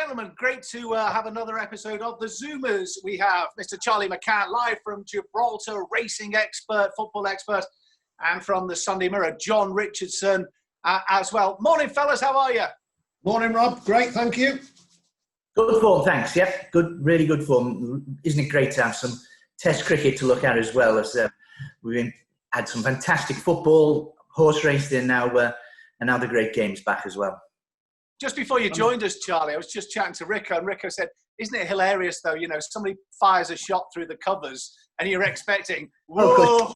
gentlemen, great to have another episode of The Zoomers. We have Mr. Charlie McCann, live from Gibraltar, racing expert, football expert, and from the Sunday Mirror, John Richardson as well. Morning, fellas, how are you? Morning, Rob. Great, thank you. Good form, thanks. Yep, good, really good form. Isn't it great to have some Test cricket to look at as well? As we've had some fantastic football, horse racing, and now the great games back as well. Just before you joined us, Charlie, I was just chatting to Hricko, and Hricko said, isn't it hilarious, though, you know, somebody fires a shot through the covers and you're expecting, whoa,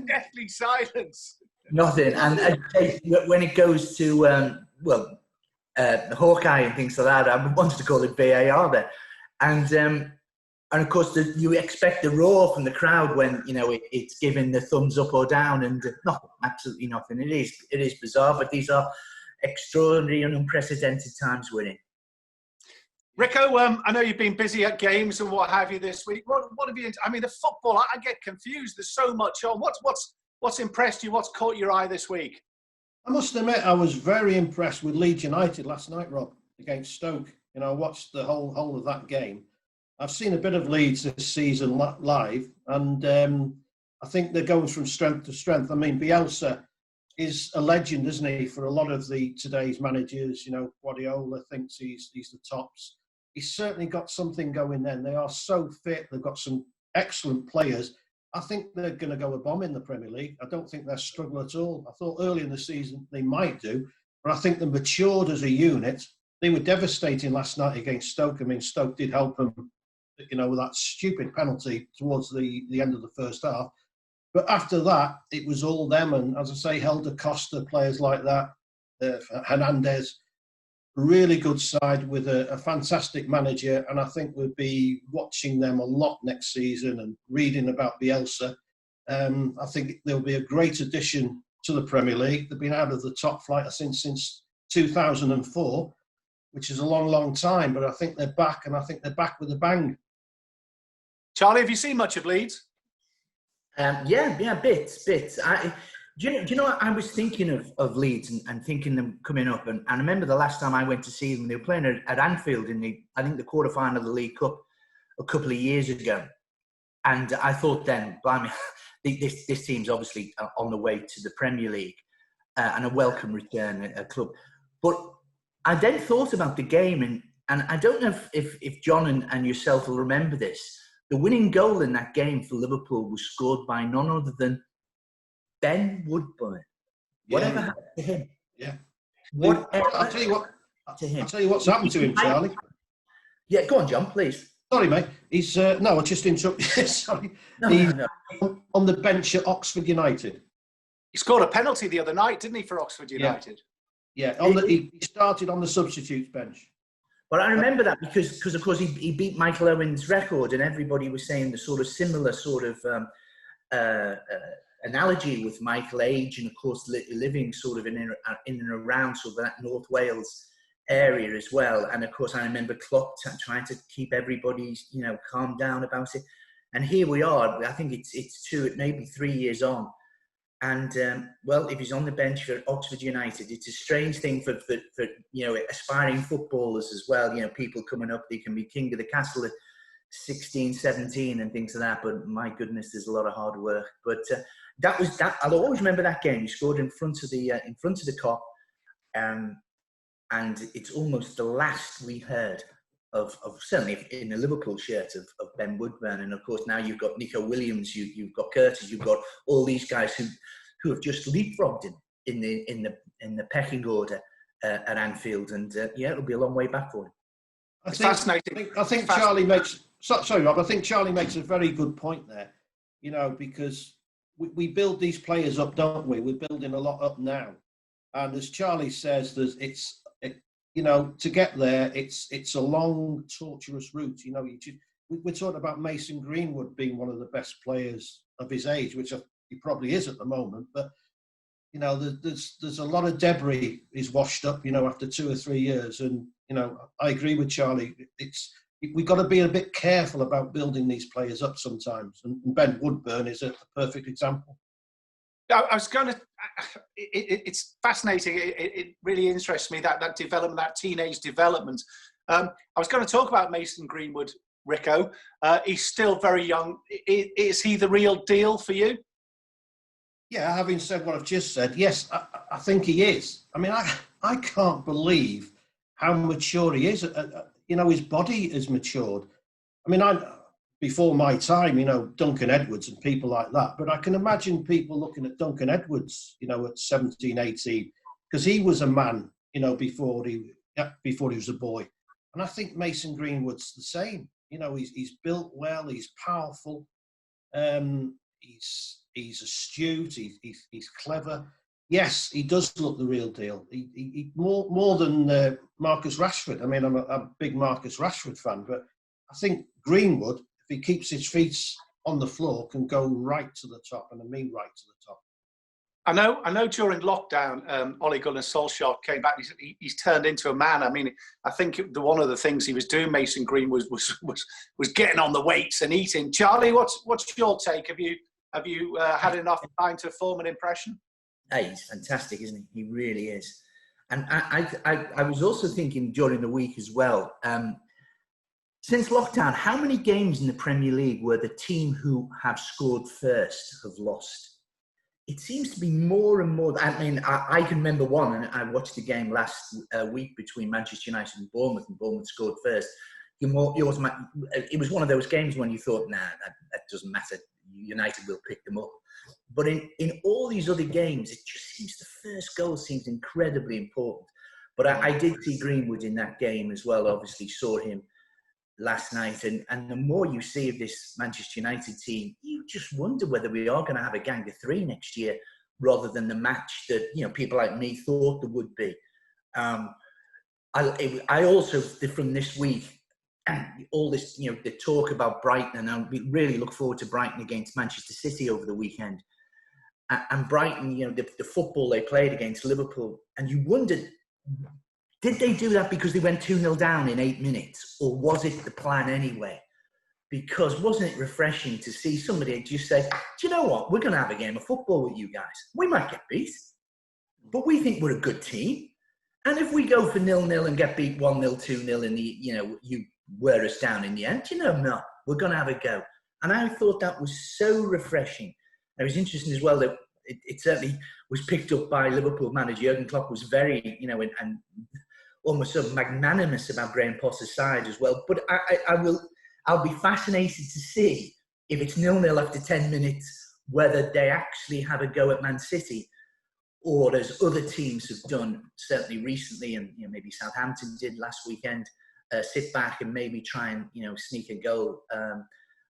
deathly silence. Nothing. And when it goes to, Hawkeye and things like that, I wanted to call it VAR there. And of course, you expect the roar from the crowd when, you know, it's giving the thumbs up or down, and nothing, absolutely nothing. It is bizarre, but these are extraordinary and unprecedented times we're in. Hricko, I know you've been busy at games and what have you this week. What have you? I mean, the football. I get confused. There's so much on. What's impressed you? What's caught your eye this week? I must admit, I was very impressed with Leeds United last night, Rob, against Stoke. You know, I watched the whole of that game. I've seen a bit of Leeds this season live, and I think they're going from strength to strength. I mean, Bielsa is a legend, isn't he, for a lot of today's managers. You know, Guardiola thinks he's the tops. He's certainly got something going then. They are so fit. They've got some excellent players. I think they're going to go a bomb in the Premier League. I don't think they'll struggle at all. I thought early in the season they might do, but I think they're matured as a unit. They were devastating last night against Stoke. I mean, Stoke did help them, you know, with that stupid penalty towards the end of the first half. But after that, it was all them. And as I say, Helder Costa, players like that, Hernandez, really good side with a fantastic manager. And I think we'll be watching them a lot next season and reading about Bielsa. I think they'll be a great addition to the Premier League. They've been out of the top flight since 2004, which is a long, long time. But I think they're back, and I think they're back with a bang. Charlie, have you seen much of Leeds? Bits. Do you know? I was thinking of Leeds and thinking them coming up, and I remember the last time I went to see them, they were playing at Anfield in the quarterfinal of the League Cup a couple of years ago, and I thought then, blimey, this team's obviously on the way to the Premier League and a welcome return at a club. But I then thought about the game, and I don't know if John and yourself will remember this. The winning goal in that game for Liverpool was scored by none other than Ben Woodburn. Whatever happened to him? Yeah. I'll tell you what's happened to him, Charlie. Yeah, go on, John, please. Sorry, mate. He's I just interrupted. Sorry. No. On the bench at Oxford United. He scored a penalty the other night, didn't he, for Oxford United? Yeah. He started on the substitutes bench. Well, I remember that because of course he beat Michael Owen's record, and everybody was saying the sort of similar sort of analogy with Michael age, and of course living sort of in and around sort of that North Wales area as well. And of course I remember Klopp trying to keep everybody, you know, calm down about it. And here we are. I think it's 2, maybe 3 years on. And if he's on the bench for Oxford United, it's a strange thing for you know, aspiring footballers as well. You know, people coming up, they can be king of the castle at 16, 17 and things like that. But my goodness, there's a lot of hard work. But that was that. I'll always remember that game. He scored in front of the Kop, and it's almost the last we heard of certainly in the Liverpool shirt of Ben Woodburn. And of course now you've got Nico Williams, you've got Curtis, you've got all these guys who have just leapfrogged him in the pecking order at Anfield, and it'll be a long way back for him. Fascinating. I think Charlie makes. Sorry, Rob. I think Charlie makes a very good point there. You know, because we build these players up, don't we? We're building a lot up now, and as Charlie says, to get there, it's a long, torturous route. You know, we're talking about Mason Greenwood being one of the best players of his age, which he probably is at the moment. But you know, there's a lot of debris is washed up, you know, after 2 or 3 years. And you know, I agree with Charlie. We've got to be a bit careful about building these players up sometimes. And Ben Woodburn is a perfect example. I was going to. It's fascinating. It really interests me that development, that teenage development. I was going to talk about Mason Greenwood, Hricko. He's still very young. Is he the real deal for you? Yeah, having said what I've just said, yes, I think he is. I mean, I can't believe how mature he is. His body has matured. I mean, before my time, Duncan Edwards and people like that. But I can imagine people looking at Duncan Edwards, at 17, 18, because he was a man, before he was a boy. And I think Mason Greenwood's the same. He's built well, he's powerful, he's astute, he's clever. Yes, he does look the real deal. He more than Marcus Rashford. I mean, I'm a big Marcus Rashford fan, but I think Greenwood, if he keeps his feet on the floor, can go right to the top, and I mean right to the top. I know. During lockdown, Ole Gunnar Solskjaer came back. He's turned into a man. I mean, I think one of the things he was doing, Mason Greenwood, was getting on the weights and eating. Charlie, what's your take? Have you had enough time to form an impression? Hey, he's fantastic, isn't he? He really is. And I was also thinking during the week as well. Since lockdown, how many games in the Premier League where the team who have scored first have lost? It seems to be more and more. I mean, I can remember one, and I watched the game last week between Manchester United and Bournemouth scored first. It was one of those games when you thought, nah, that doesn't matter. United will pick them up. But in all these other games, it just seems the first goal seems incredibly important. But I did see Greenwood in that game as well. Obviously, saw him last night, and the more you see of this Manchester United team, you just wonder whether we are going to have a gang of three next year rather than the match that people like me thought there would be. I also, from this week, all this the talk about Brighton, and I really look forward to Brighton against Manchester City over the weekend. And Brighton, the football they played against Liverpool, and you wondered, did they do that because they went 2-0 down in 8 minutes? Or was it the plan anyway? Because wasn't it refreshing to see somebody just say, do you know what? We're going to have a game of football with you guys. We might get beat, but we think we're a good team. And if we go for 0-0 and get beat 1-0, 2-0 in the, you wear us down in the end, no, we're going to have a go. And I thought that was so refreshing. And it was interesting as well that it certainly was picked up by Liverpool manager Jurgen Klopp, was very, and almost sort of magnanimous about Graham Potter's side as well. But I'll be fascinated to see if it's 0-0 after 10 minutes, whether they actually have a go at Man City, or as other teams have done certainly recently, and maybe Southampton did last weekend, sit back and maybe try and sneak a goal.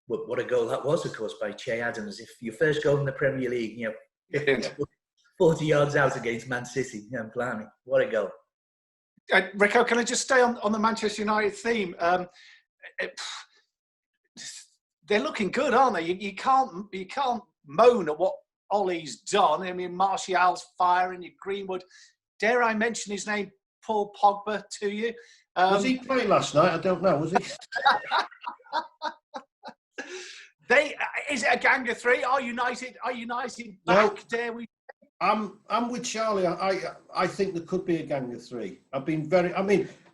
What a goal that was, of course, by Che Adams. If your first goal in the Premier League, 40 yards out against Man City, blimey, what a goal. Hricko, can I just stay on the Manchester United theme? They're looking good, aren't they? You can't moan at what Ollie's done. I mean, Martial's firing, your Greenwood. Dare I mention his name, Paul Pogba, to you? Was he playing last night? I don't know. Was he? Is it a gang of three? Are United back? No. Dare we? I'm with Charlie. I think there could be a gang of three. I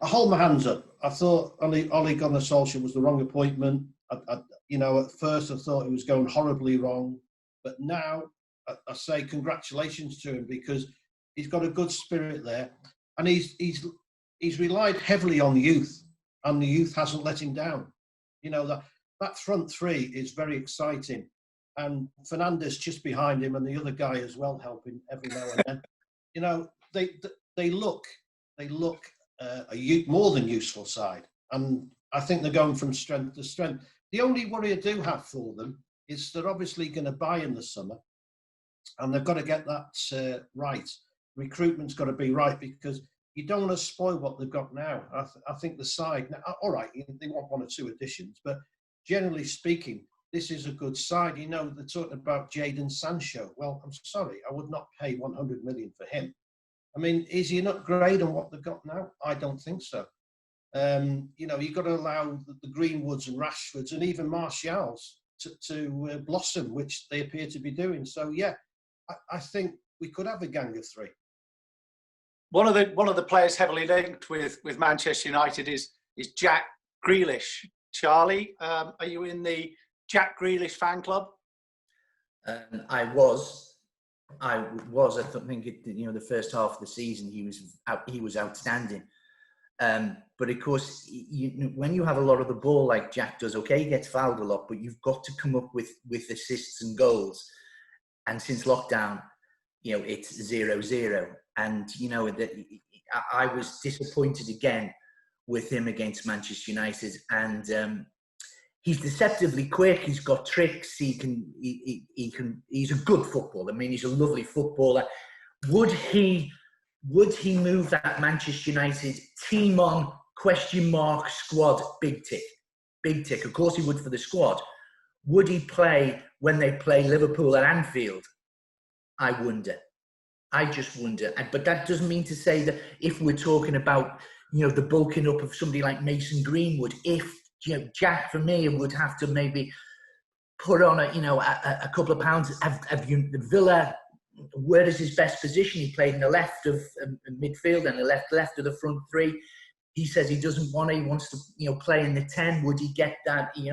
hold my hands up. I thought Ole Gunnar Solskjaer was the wrong appointment. At first I thought it was going horribly wrong, but now I say congratulations to him, because he's got a good spirit there, and he's relied heavily on the youth, and the youth hasn't let him down. That front three is very exciting. And Fernandes just behind him, and the other guy as well helping every now and then. They look a more than useful side, and I think they're going from strength to strength. The only worry I do have for them is they're obviously going to buy in the summer, and they've got to get that right. Recruitment's got to be right, because you don't want to spoil what they've got now. I think the side, now, all right, they want 1 or 2 additions, but generally speaking, this is a good side. They're talking about Jadon Sancho. Well, I'm sorry, I would not pay 100 million for him. I mean, is he an upgrade on what they've got now? I don't think so. You've got to allow the Greenwoods and Rashfords and even Martials to blossom, which they appear to be doing. So, yeah, I think we could have a gang of three. One of the players heavily linked with Manchester United is Jack Grealish. Charlie, are you in the Jack Grealish fan club? I was. I think the first half of the season he was outstanding. But of course, when you have a lot of the ball like Jack does, okay, he gets fouled a lot, but you've got to come up with assists and goals. And since lockdown, it's 0-0. And I was disappointed again with him against Manchester United. And he's deceptively quick. He's got tricks. He's a good footballer. I mean, he's a lovely footballer. Would he move that Manchester United team on ? Squad? Big tick. Of course he would for the squad. Would he play when they play Liverpool at Anfield? I wonder. I just wonder. But that doesn't mean to say that if we're talking about, the bulking up of somebody like Mason Greenwood, if Jack, for me, would have to maybe put on a couple of pounds. The Villa, where is his best position? He played in the left of midfield and the left of the front three. He says he doesn't want to. He wants to, play in the 10. Would he get that? He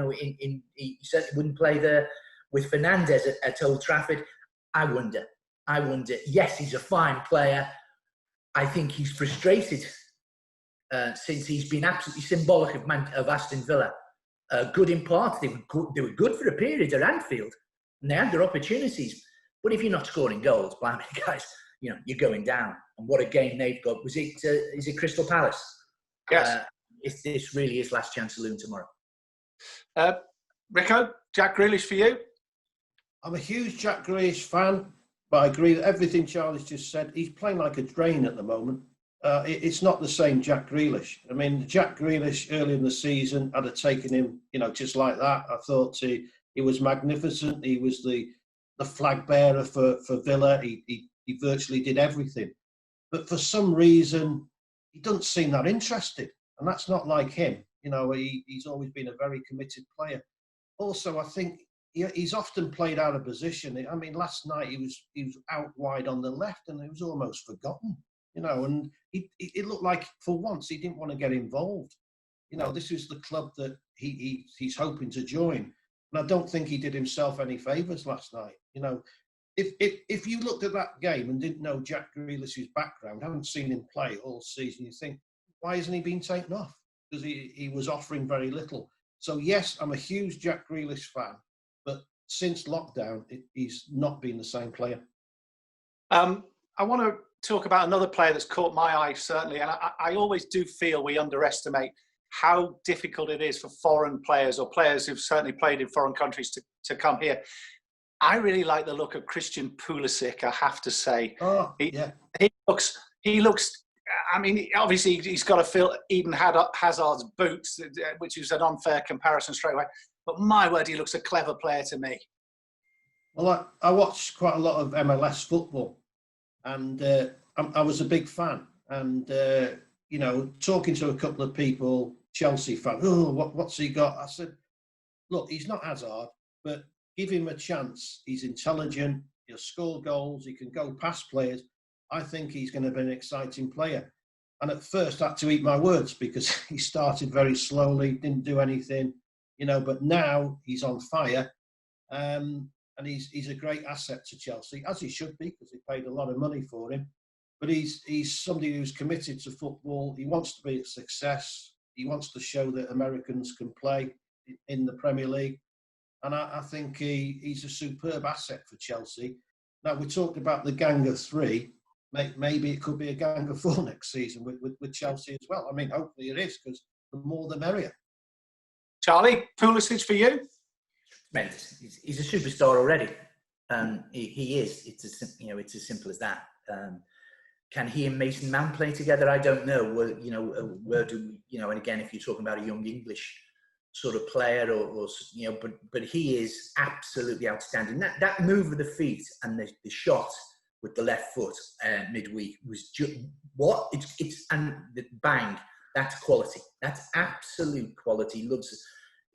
certainly wouldn't play there with Fernandes at Old Trafford. I wonder. Yes, he's a fine player. I think he's frustrated since he's been absolutely symbolic of Aston Villa. Good in part. They were good for a period at Anfield, and they had their opportunities. But if you're not scoring goals, blimey, guys, you're going down. And what a game they've got. Is it Crystal Palace? Yes. If this really is last chance saloon tomorrow. Hricko, Jack Grealish for you? I'm a huge Jack Grealish fan, but I agree with everything Charlie's just said. He's playing like a drain at the moment. It's not the same Jack Grealish. I mean, Jack Grealish early in the season, I'd have taken him, just like that. I thought he was magnificent. He was the flag bearer for Villa. He virtually did everything. But for some reason, he doesn't seem that interested. And that's not like him. He's always been a very committed player. Also, I think he's often played out of position. I mean, last night he was out wide on the left and it was almost forgotten, and it looked like for once he didn't want to get involved. This is the club that he's hoping to join. And I don't think he did himself any favours last night. If you looked at that game and didn't know Jack Grealish's background, haven't seen him play all season, you think, why hasn't he been taken off? Because he was offering very little. So yes, I'm a huge Jack Grealish fan, but since lockdown, he's not been the same player. I want to talk about another player that's caught my eye, certainly, and I always do feel we underestimate how difficult it is for foreign players or players who've certainly played in foreign countries to come here. I really like the look of Christian Pulisic, I have to say. Oh, yeah. He looks, I mean, obviously he's got to fill Eden Hazard's boots, which is an unfair comparison straight away. But my word, he looks a clever player to me. Well, I watched quite a lot of MLS football, and I was a big fan. And, talking to a couple of people, Chelsea fans, what's he got? I said, look, he's not Hazard, but give him a chance. He's intelligent. He'll score goals. He can go past players. I think he's going to be an exciting player. And at first, I had to eat my words because he started very slowly, didn't do anything, but now he's on fire. And he's a great asset to Chelsea, as he should be, because they paid a lot of money for him. But he's somebody who's committed to football. He wants to be a success. He wants to show that Americans can play in the Premier League. And I think he's a superb asset for Chelsea. Now, we talked about the gang of three. Maybe it could be a gang of four next season with Chelsea as well. I mean, hopefully it is, because the more the merrier. Charlie, Pulisic for you? Tremendous. He's a superstar already. He is. It's as simple as that. Can he and Mason Mount play together? I don't know. Well, where do and again, if you're talking about a young English sort of player, but he is absolutely outstanding. That move of the feet and the shot with the left foot midweek was just it's and the bang. That's quality. That's absolute quality. He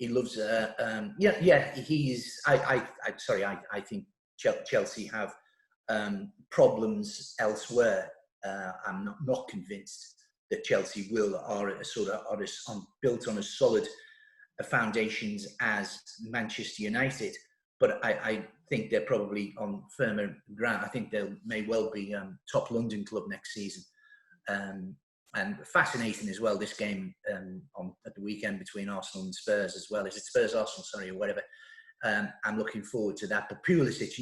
loves. He is. I think Chelsea have problems elsewhere, I'm not convinced that Chelsea are built on as solid foundations as Manchester United. But I think they're probably on firmer ground. I think they may well be top London club next season. And fascinating as well, this game at the weekend between Arsenal and Spurs as well. Is it Spurs-Arsenal, sorry, or whatever? I'm looking forward to that. But Pulisic,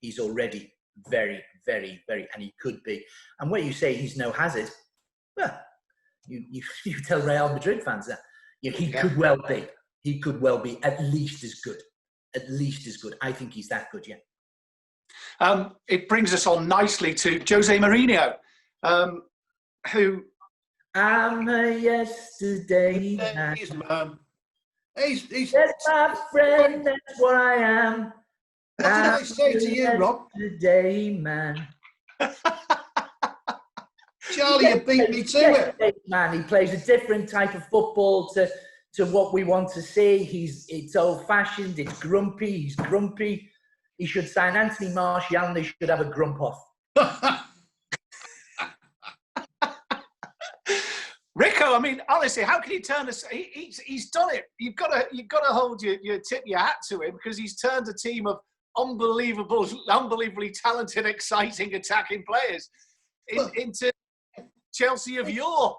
he's already very, very, very, and he could be. And when you say he's no hazard, well, you tell Real Madrid fans that. He could well be. He could well be at least as good. At least as good. I think he's that good, yeah. It brings us on nicely to Jose Mourinho, who... I'm a yesterday man. He's That's my friend, that's what I am. What did I say to you, Rob? Yesterday man. Charlie, you beat me to it. Man, he plays a different type of football to what we want to see. It's old-fashioned, it's grumpy, he's grumpy. He should sign Anthony Martial and they should have a grump off. Hricko, I mean, honestly, how can he turn this? He's done it. You've got to hold your hat to him, because he's turned a team of unbelievably talented, exciting, attacking players into Chelsea of yore.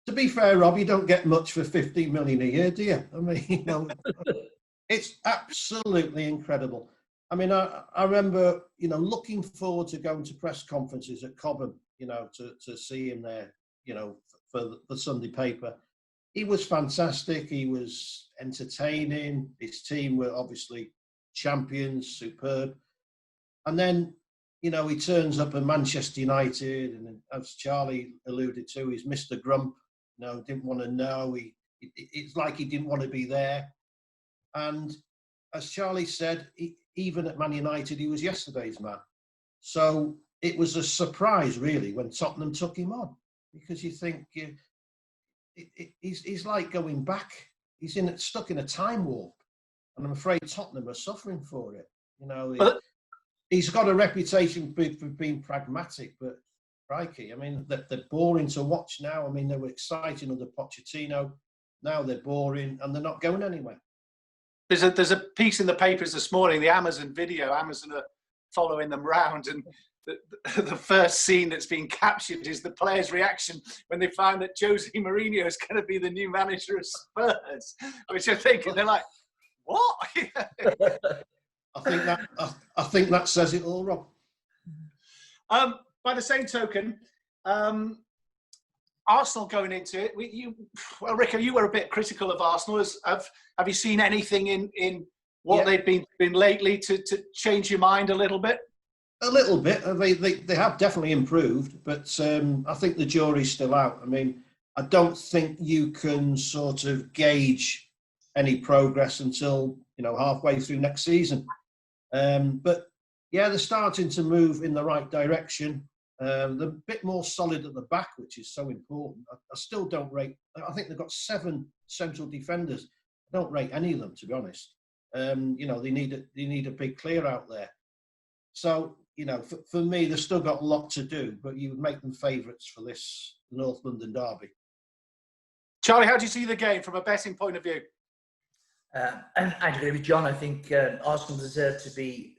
To be fair, Rob, you don't get much for 15 million a year, do you? I mean, it's absolutely incredible. I mean, I remember, looking forward to going to press conferences at Cobham, to see him there, for the Sunday paper. He was fantastic. He was entertaining. His team were obviously champions, superb. And then, he turns up at Manchester United, and as Charlie alluded to, he's Mr. Grump. Didn't want to know. It's like he didn't want to be there. And as Charlie said, even at Man United, he was yesterday's man. So it was a surprise, really, when Tottenham took him on, because you think he's like going back. He's stuck in a time warp, and I'm afraid Tottenham are suffering for it. He's got a reputation for being pragmatic, but crikey, I mean, they're boring to watch now. I mean, they were exciting under Pochettino. Now they're boring, and they're not going anywhere. There's a piece in the papers this morning, the Amazon are following them round, and the first scene that's been captured is the players' reaction when they find that Jose Mourinho is going to be the new manager of Spurs, which I think they're like, what? I think that says it all, Rob. By the same token, Arsenal going into it. Hricko, you were a bit critical of Arsenal. Have you seen anything in what they've been doing lately to change your mind a little bit? A little bit. They have definitely improved, but I think the jury's still out. I mean, I don't think you can sort of gauge any progress until halfway through next season. But yeah, they're starting to move in the right direction. They're a bit more solid at the back, which is so important. I still don't rate. I think they've got 7 central defenders. I don't rate any of them, to be honest. They need a big clear out there. So for me, they've still got a lot to do, but you would make them favourites for this North London derby. Charlie, how do you see the game from a betting point of view? And I agree with John. I think Arsenal deserve to be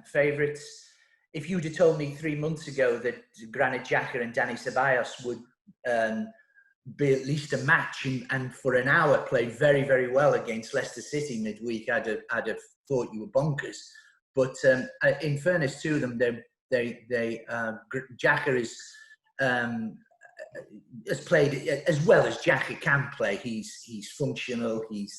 favourites. If you'd have told me 3 months ago that Granit Xhaka and Dani Ceballos would be at least a match and for an hour play very, very well against Leicester City midweek, I'd have thought you were bonkers. But in fairness to them, Xhaka has played as well as Xhaka can play. He's functional. He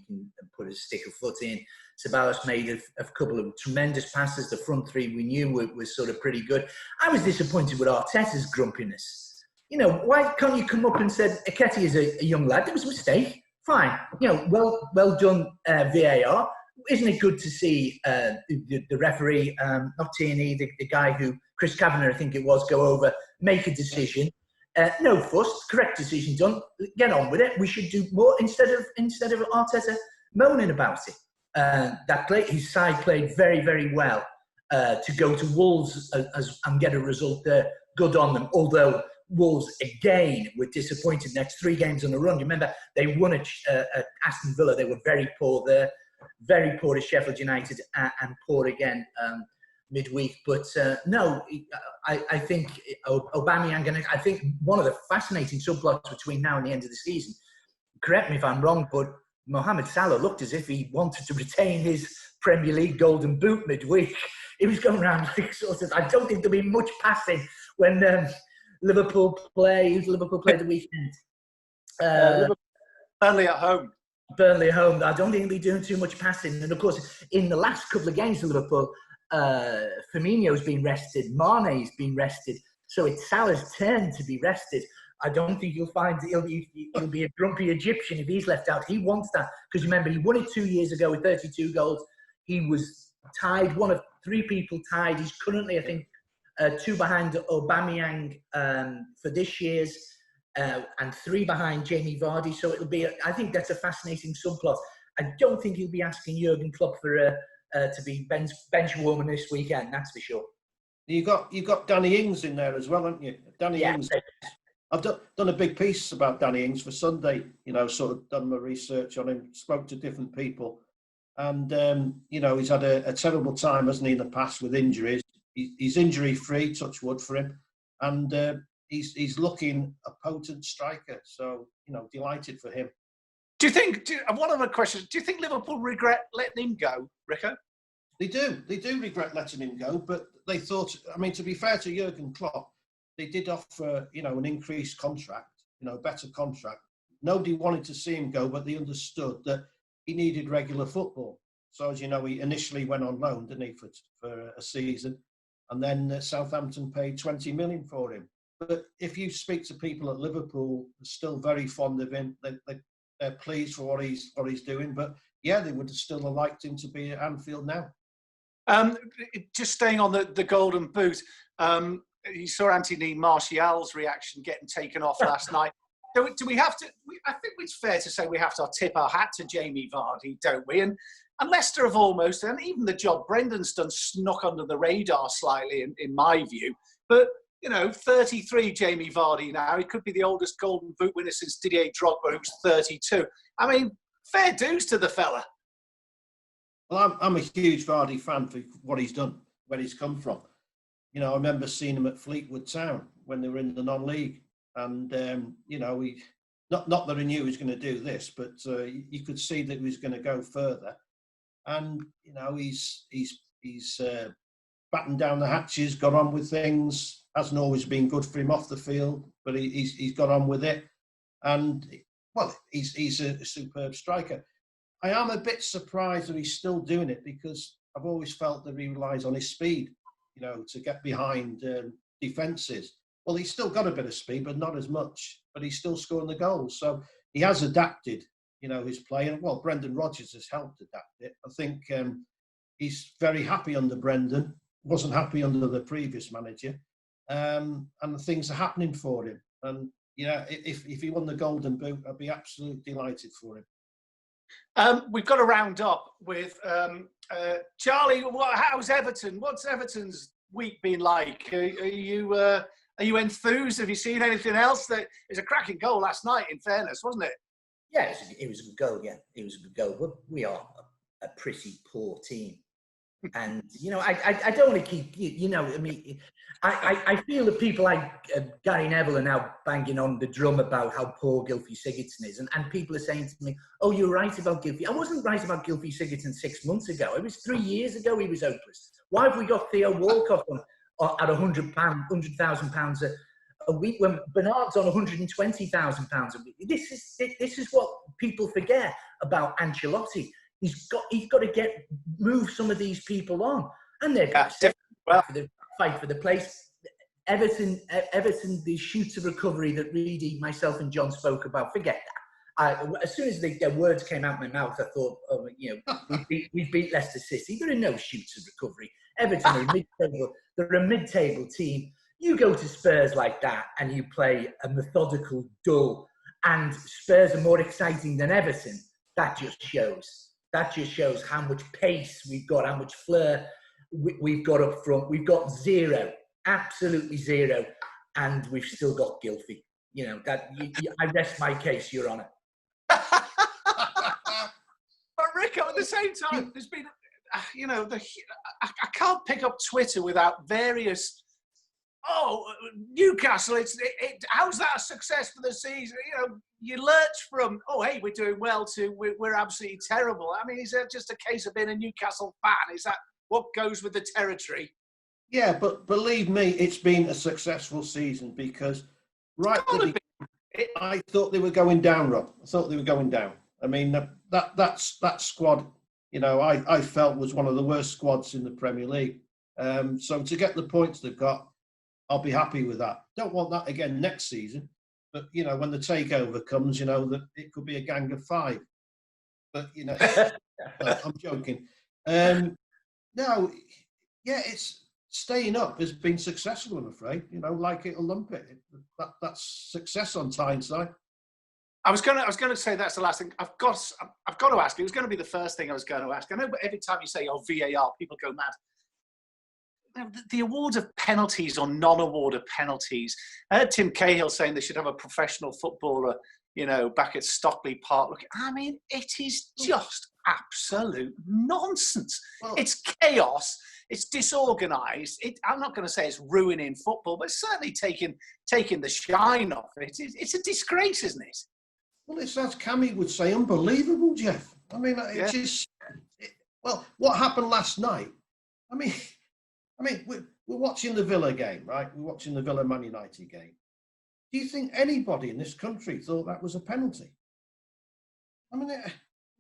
can put a stick of foot in. Ceballos made a couple of tremendous passes. The front three we knew was sort of pretty good. I was disappointed with Arteta's grumpiness. Why can't you come up and say Eketi is a young lad? It was a mistake. Fine. Well done, VAR. Isn't it good to see the referee, not Tierney, the guy who, Chris Kavanagh, I think it was, go over, make a decision. No fuss, correct decision done. Get on with it. We should do more instead of Arteta moaning about it. His side played very, very well. to go to Wolves and get a result there. Good on them. Although Wolves again were disappointed next 3 games on the run. You remember they won at Aston Villa. They were very poor there, very poor at Sheffield United, and poor again midweek. But no, I think Aubameyang, and I think one of the fascinating subplots between now and the end of the season, correct me if I'm wrong, but Mohamed Salah looked as if he wanted to retain his Premier League Golden Boot midweek. He was going around like sort of, I don't think there'll be much passing when Liverpool play the weekend. Burnley at home. Burnley at home. I don't think he'll be doing too much passing. And of course, in the last couple of games for Liverpool, Firmino's been rested, Mane's been rested, so it's Salah's turn to be rested. I don't think you'll find he'll be a grumpy Egyptian if he's left out. He wants that because remember he won it 2 years ago with 32 goals. He was tied, one of 3 people tied. He's currently, I think, 2 behind Aubameyang for this year's, and 3 behind Jamie Vardy. So it'll be, I think that's a fascinating subplot. I don't think he'll be asking Jurgen Klopp for to be bench warmer this weekend. That's for sure. You've got Danny Ings in there as well, haven't you? Danny Ings. I've done a big piece about Danny Ings for Sunday. Sort of done my research on him, spoke to different people, and he's had a terrible time, hasn't he, in the past with injuries. He's injury free, touch wood for him, and he's looking a potent striker. So delighted for him. Do you think? One of the questions: do you think Liverpool regret letting him go, Hricko? They do regret letting him go, but they thought. I mean, to be fair to Jurgen Klopp, they did offer an increased contract, better contract. Nobody wanted to see him go, but they understood that he needed regular football. So as you know, he initially went on loan, didn't he, for a season, and then Southampton paid 20 million for him. But if you speak to people at Liverpool, they're still very fond of him. They're pleased for what he's doing. But yeah, they would have still liked him to be at Anfield now. Just staying on the Golden Boot, you saw Anthony Martial's reaction getting taken off last night. Do we have to? I think it's fair to say we have to tip our hat to Jamie Vardy, don't we? And Leicester have almost, and even the job Brendan's done, snuck under the radar slightly, in my view. But 33 Jamie Vardy now. He could be the oldest Golden Boot winner since Didier Drogba, who's 32. I mean, fair dues to the fella. Well, I'm a huge Vardy fan for what he's done, where he's come from. I remember seeing him at Fleetwood Town when they were in the non-league, and he not that I knew he was going to do this, but you could see that he was going to go further. And he's battened down the hatches, got on with things. Hasn't always been good for him off the field, but he's got on with it. And well, he's a superb striker. I am a bit surprised that he's still doing it because I've always felt that he relies on his speed, to get behind defences. Well, he's still got a bit of speed, but not as much. But he's still scoring the goals. So he has adapted, his play. And, well, Brendan Rodgers has helped adapt it. I think he's very happy under Brendan. Wasn't happy under the previous manager. And the things are happening for him. And, if he won the Golden Boot, I'd be absolutely delighted for him. We've got to round up with Charlie. How's Everton? What's Everton's week been like? Are you enthused? Have you seen anything else? It was a cracking goal last night, in fairness, wasn't it? Yeah, it was a good goal. Yeah, it was a good goal. But we are a pretty poor team. And, I don't want to keep, I feel that people like Gary Neville are now banging on the drum about how poor Gylfi Sigurdsson is. And people are saying to me, oh, you're right about Gylfi. I wasn't right about Gylfi Sigurdsson 6 months ago. It was 3 years ago he was hopeless. Why have we got Theo Walcott at £100,000 a week when Bernard's on £120,000 a week? This is what people forget about Ancelotti. He's got to move some of these people on, and they're fight for the place. Everton, the shoots of recovery that Reedy, myself, and John spoke about. Forget that. As soon as their words came out of my mouth, I thought, we beat Leicester City. There are no shoots of recovery. Everton are mid-table. They're a mid-table team. You go to Spurs like that, and you play a methodical, dull, and Spurs are more exciting than Everton. That just shows how much pace we've got, how much flair. we've got up front. We've got zero, absolutely zero, and we've still got Gylfi. You know, I rest my case, Your Honour. But Hricko, at the same time, there's been, you know, I can't pick up Twitter without various. Oh, Newcastle! How's that a success for the season? You know, you lurch from, oh, hey, we're doing well, to we're absolutely terrible. I mean, is that just a case of being a Newcastle fan? Is that what goes with the territory? Yeah, but believe me, it's been a successful season because I thought they were going down, Rob. I thought they were going down. I mean, that squad, you know, I felt was one of the worst squads in the Premier League. So to get the points they've got, I'll be happy with that. Don't want that again next season. But, you know, when the takeover comes, you know, that it could be a gang of 5. But, you know, I'm joking. No, yeah, it's staying up has been successful, I'm afraid. You know, like it'll lump it. That's success on Tyneside. I was going to say that's the last thing. I've got to ask. It was going to be the first thing I was going to ask. I know, but every time you say, "Oh, VAR," people go mad. The award of penalties or non-award of penalties. I heard Tim Cahill saying they should have a professional footballer, you know, back at Stockley Park. Look, I mean, it is just absolute nonsense. Well, it's chaos. It's disorganised. I'm not going to say it's ruining football, but it's certainly taking the shine off it. It's a disgrace, isn't it? Well, it's as Cammy would say, unbelievable, Jeff. I mean, well, what happened last night? I mean, we're watching the Villa game, right? We're watching the Villa Man United game. Do you think anybody in this country thought that was a penalty? I mean, it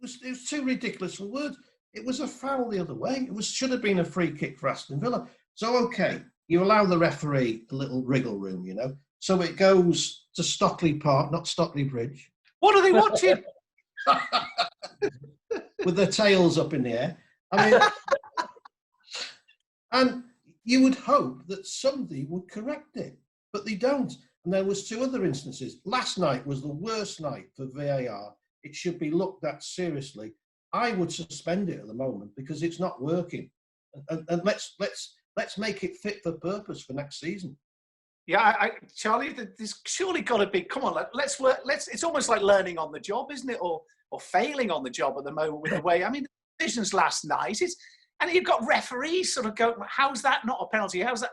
was too ridiculous for words. It was a foul the other way. It should have been a free kick for Aston Villa. So, okay, you allow the referee a little wriggle room, you know. So it goes to Stockley Park, not Stockley Bridge. What are they watching? With their tails up in the air. I mean, and you would hope that somebody would correct it, but they don't. And there was 2 other instances. Last night was the worst night for VAR. It should be looked at seriously. I would suspend it at the moment because it's not working. And let's make it fit for purpose for next season. Yeah, Charlie, there's surely got to be. Come on, let's work. It's almost like learning on the job, isn't it, or failing on the job at the moment with the way. I mean, the decisions last night. And you've got referees sort of go, how's that not a penalty? How's that?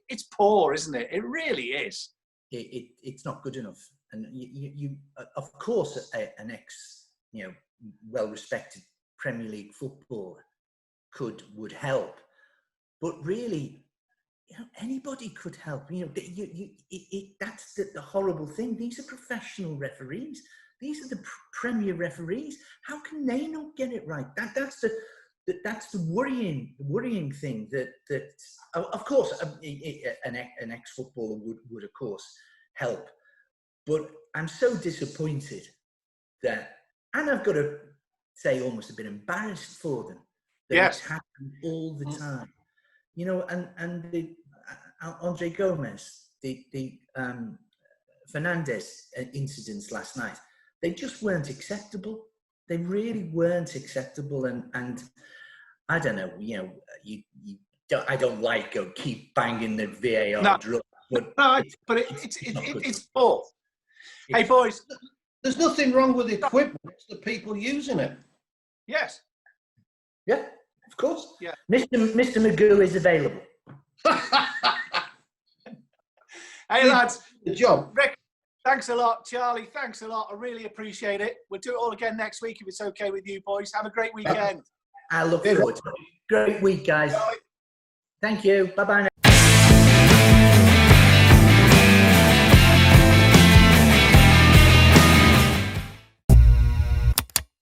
It's poor, isn't it? It really is. It's not good enough. And you of course, an ex, you know, well-respected Premier League footballer would help, but really, you know, anybody could help. You know, that's the horrible thing. These are professional referees. These are the Premier referees. How can they not get it right? That's the worrying thing. That of course an ex-footballer would of course help, but I'm so disappointed that, and I've got to say, almost a bit embarrassed for them that it's happening all the time. You know, and the Andre Gomez, the Fernandez incidents last night, they just weren't acceptable. They really weren't acceptable, and I don't know. You know, I don't like keep banging the VAR drum, but it's poor. Hey boys, there's nothing wrong with the equipment. It's the people using it. Yes. Yeah, of course. Yeah. Mr. Magoo is available. Hey lads, the job. Rick, thanks a lot. Charlie, thanks a lot. I really appreciate it. We'll do it all again next week if it's okay with you boys. Have a great weekend. I look forward to it. Great week, guys. Thank you. Bye-bye now.